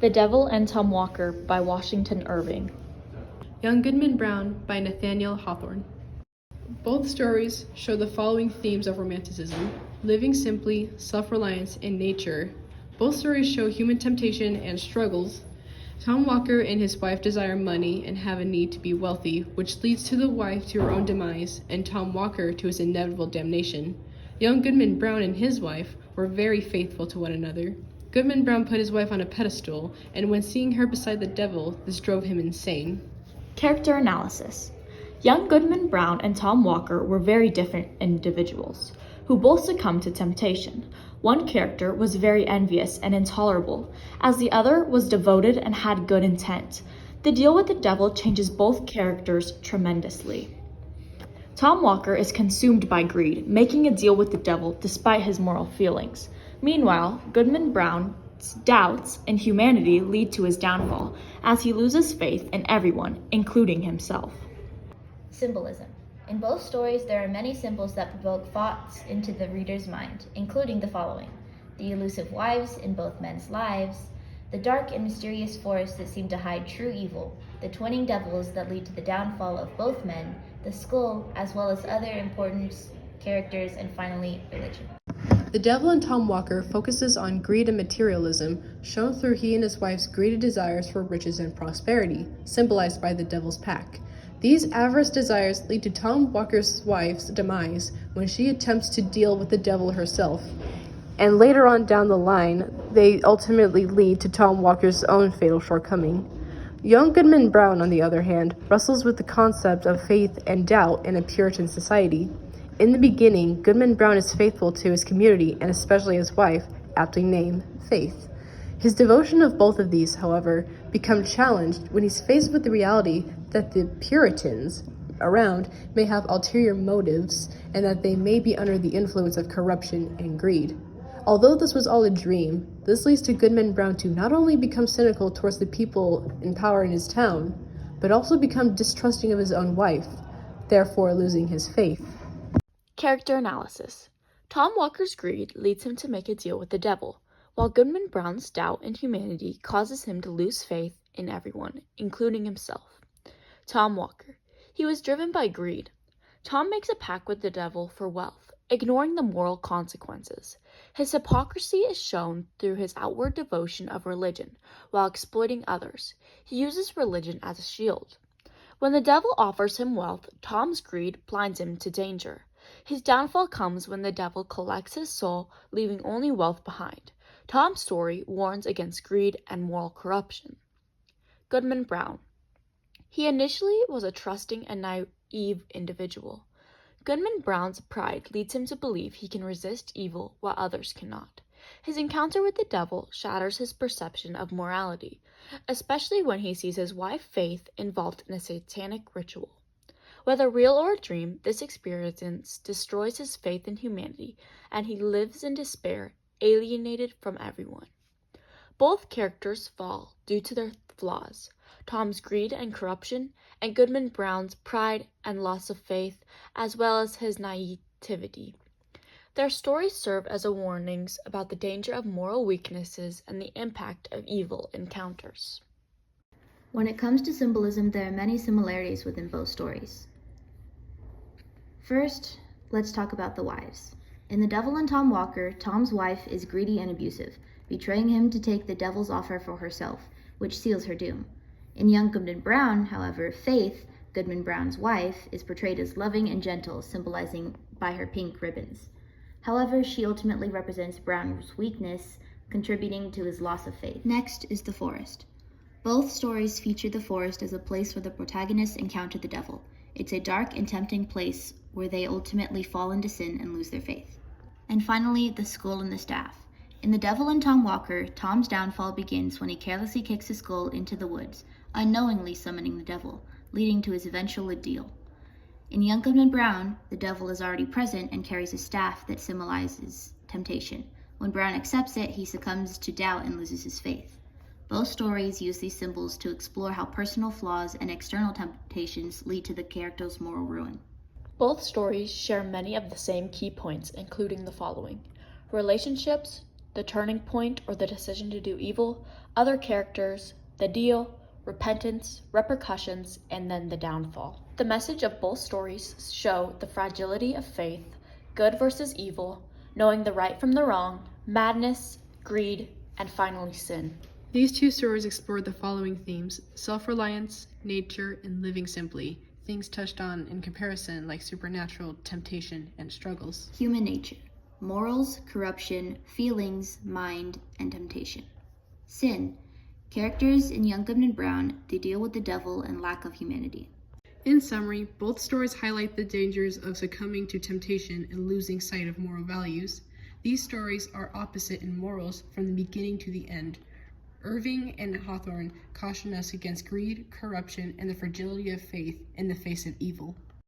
The Devil and Tom Walker by Washington Irving. Young Goodman Brown by Nathaniel Hawthorne. Both stories show the following themes of Romanticism: living simply, self-reliance, and nature. Both stories show human temptation and struggles. Tom Walker and his wife desire money and have a need to be wealthy, which leads to the wife to her own demise and Tom Walker to his inevitable damnation. Young Goodman Brown and his wife were very faithful to one another. Goodman Brown put his wife on a pedestal, and when seeing her beside the devil, this drove him insane. Character analysis. Young Goodman Brown and Tom Walker were very different individuals, who both succumbed to temptation. One character was very envious and intolerable, as the other was devoted and had good intent. The deal with the devil changes both characters tremendously. Tom Walker is consumed by greed, making a deal with the devil despite his moral feelings. Meanwhile, Goodman Brown's doubts in humanity lead to his downfall, as he loses faith in everyone, including himself. Symbolism. In both stories, there are many symbols that provoke thoughts into the reader's mind, including the following: the elusive wives in both men's lives, the dark and mysterious forests that seem to hide true evil, the twinning devils that lead to the downfall of both men, the skull, as well as other important characters, and finally, religion. The Devil in Tom Walker focuses on greed and materialism, shown through he and his wife's greedy desires for riches and prosperity, symbolized by the devil's pack. These avarice desires lead to Tom Walker's wife's demise when she attempts to deal with the devil herself. And later on down the line, they ultimately lead to Tom Walker's own fatal shortcoming. Young Goodman Brown, on the other hand, wrestles with the concept of faith and doubt in a Puritan society. In the beginning, Goodman Brown is faithful to his community and especially his wife, aptly named Faith. His devotion of both of these, however, become challenged when he's faced with the reality that the Puritans around may have ulterior motives and that they may be under the influence of corruption and greed. Although this was all a dream, this leads to Goodman Brown to not only become cynical towards the people in power in his town, but also become distrusting of his own wife, therefore losing his faith. Character analysis. Tom Walker's greed leads him to make a deal with the devil, while Goodman Brown's doubt in humanity causes him to lose faith in everyone, including himself. Tom Walker. He was driven by greed. Tom makes a pact with the devil for wealth, ignoring the moral consequences. His hypocrisy is shown through his outward devotion of religion, while exploiting others. He uses religion as a shield. When the devil offers him wealth, Tom's greed blinds him to danger. His downfall comes when the devil collects his soul, leaving only wealth behind. Tom's story warns against greed and moral corruption. Goodman Brown. He initially was a trusting and naive individual. Goodman Brown's pride leads him to believe he can resist evil while others cannot. His encounter with the devil shatters his perception of morality, especially when he sees his wife Faith involved in a satanic ritual. Whether real or a dream, this experience destroys his faith in humanity, and he lives in despair, alienated from everyone. Both characters fall due to their flaws: Tom's greed and corruption, and Goodman Brown's pride and loss of faith, as well as his naivety. Their stories serve as warnings about the danger of moral weaknesses and the impact of evil encounters. When it comes to symbolism, there are many similarities within both stories. First, let's talk about the wives. In The Devil and Tom Walker, Tom's wife is greedy and abusive, betraying him to take the devil's offer for herself, which seals her doom. In Young Goodman Brown, however, Faith, Goodman Brown's wife, is portrayed as loving and gentle, symbolizing by her pink ribbons. However, she ultimately represents Brown's weakness, contributing to his loss of faith. Next is the forest. Both stories feature the forest as a place where the protagonists encounter the devil. It's a dark and tempting place where they ultimately fall into sin and lose their faith. And finally, the skull and the staff. In The Devil and Tom Walker, Tom's downfall begins when he carelessly kicks his skull into the woods, unknowingly summoning the devil, leading to his eventual ordeal. In Young Goodman Brown, the devil is already present and carries a staff that symbolizes temptation. When Brown accepts it, he succumbs to doubt and loses his faith. Both stories use these symbols to explore how personal flaws and external temptations lead to the character's moral ruin. Both stories share many of the same key points, including the following: relationships, the turning point or the decision to do evil, Other characters, the deal, repentance, repercussions, and then the downfall. The message of both stories show the fragility of faith, good versus evil, knowing the right from the wrong, madness, greed, and finally sin. These two stories explore the following themes: self-reliance, nature, and living simply, things touched on in comparison like supernatural, temptation, and struggles. Human nature, morals, corruption, feelings, mind, and temptation. Sin, characters in Young Goodman Brown, they deal with the devil and lack of humanity. In summary, both stories highlight the dangers of succumbing to temptation and losing sight of moral values. These stories are opposite in morals from the beginning to the end. Irving and Hawthorne caution us against greed, corruption, and the fragility of faith in the face of evil.